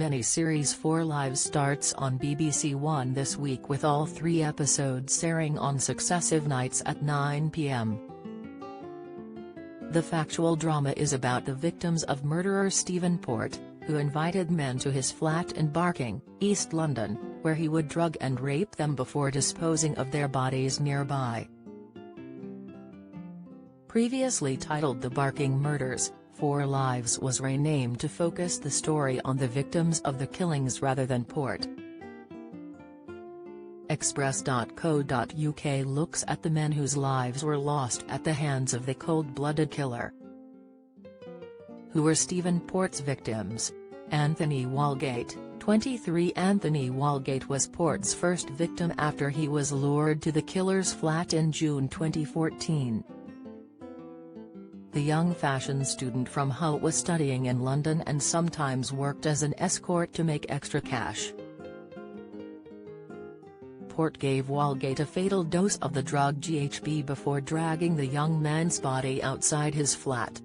miniseries 4 Lives starts on BBC One this week, with all 3 episodes airing on successive nights at 9 p.m. The factual drama is about the victims of murderer Stephen Port, who invited men to his flat in Barking, East London, where he would drug and rape them before disposing of their bodies nearby. Previously titled The Barking Murders, 4 Lives was renamed to focus the story on the victims of the killings rather than Port. Express.co.uk looks at the men whose lives were lost at the hands of the cold-blooded killer. Who were Stephen Port's victims? Anthony Walgate, 23. Anthony Walgate was Port's first victim after he was lured to the killer's flat in June 2014. The young fashion student from Hull was studying in London and sometimes worked as an escort to make extra cash. Port gave Walgate a fatal dose of the drug GHB before dragging the young man's body outside his flat.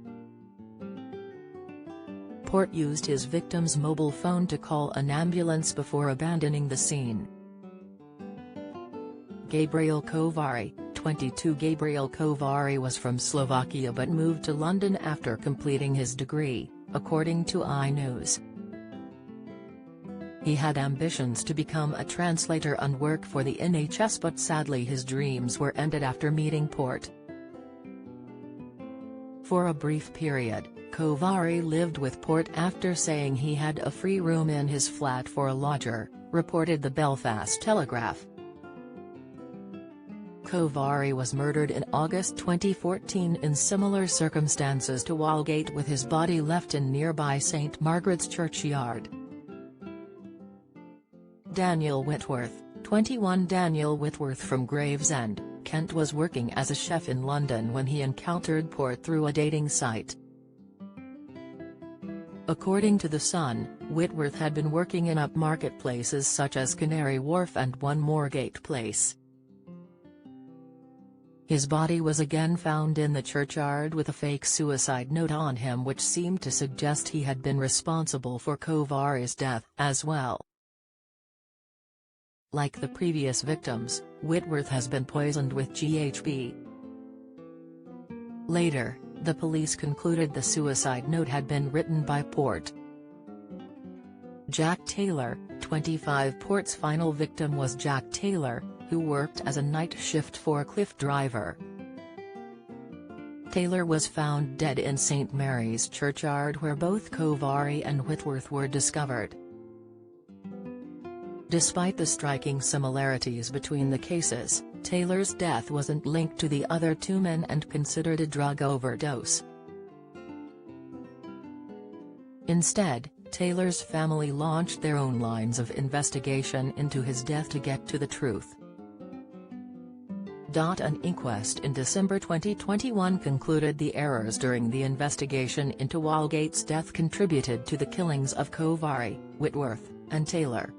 Port used his victim's mobile phone to call an ambulance before abandoning the scene. Gabriel Kovari, 22. Gabriel Kovari was from Slovakia but moved to London after completing his degree, according to iNews. He had ambitions to become a translator and work for the NHS, but sadly his dreams were ended after meeting Port. For a brief period, Kovari lived with Port after saying he had a free room in his flat for a lodger, reported the Belfast Telegraph. Kovari was murdered in August 2014 in similar circumstances to Walgate, with his body left in nearby St Margaret's churchyard. Daniel Whitworth, 21. Daniel Whitworth from Gravesend, Kent was working as a chef in London when he encountered Port through a dating site. According to The Sun, Whitworth had been working in upmarket places such as Canary Wharf and One Moorgate Place. His body was again found in the churchyard with a fake suicide note on him, which seemed to suggest he had been responsible for Kovari's death as well. Like the previous victims, Whitworth has been poisoned with GHB. Later, the police concluded the suicide note had been written by Port. Jack Taylor, 25. Port's final victim was Jack Taylor, who worked as a night shift forklift driver. Taylor was found dead in St Mary's churchyard, where both Kovari and Whitworth were discovered. Despite the striking similarities between the cases, Taylor's death wasn't linked to the other 2 men and considered a drug overdose. Instead, Taylor's family launched their own lines of investigation into his death to get to the truth. An inquest in December 2021 concluded the errors during the investigation into Walgate's death contributed to the killings of Kovari, Whitworth, and Taylor.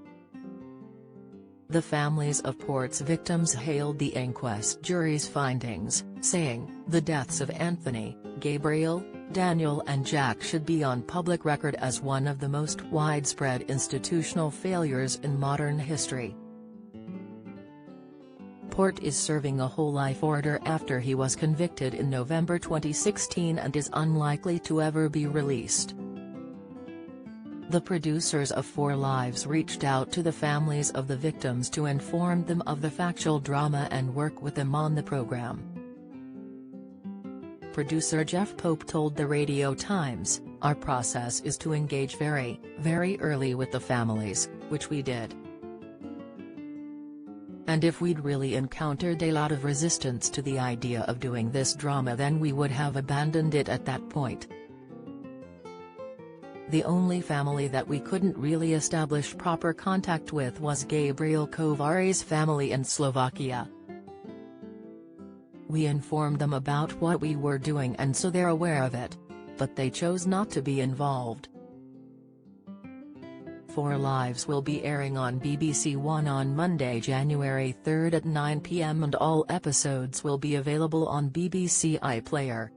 The families of Port's victims hailed the inquest jury's findings, saying, "The deaths of Anthony, Gabriel, Daniel and Jack should be on public record as one of the most widespread institutional failures in modern history." Port is serving a whole life order after he was convicted in November 2016 and is unlikely to ever be released. The producers of 4 Lives reached out to the families of the victims to inform them of the factual drama and work with them on the program. Producer Jeff Pope told the Radio Times, "Our process is to engage very, very early with the families, which we did. And if we'd really encountered a lot of resistance to the idea of doing this drama, then we would have abandoned it at that point. The only family that we couldn't really establish proper contact with was Gabriel Kovari's family in Slovakia. We informed them about what we were doing and so they're aware of it. But they chose not to be involved." 4 Lives will be airing on BBC One on Monday, January 3 at 9 p.m. and all episodes will be available on BBC iPlayer.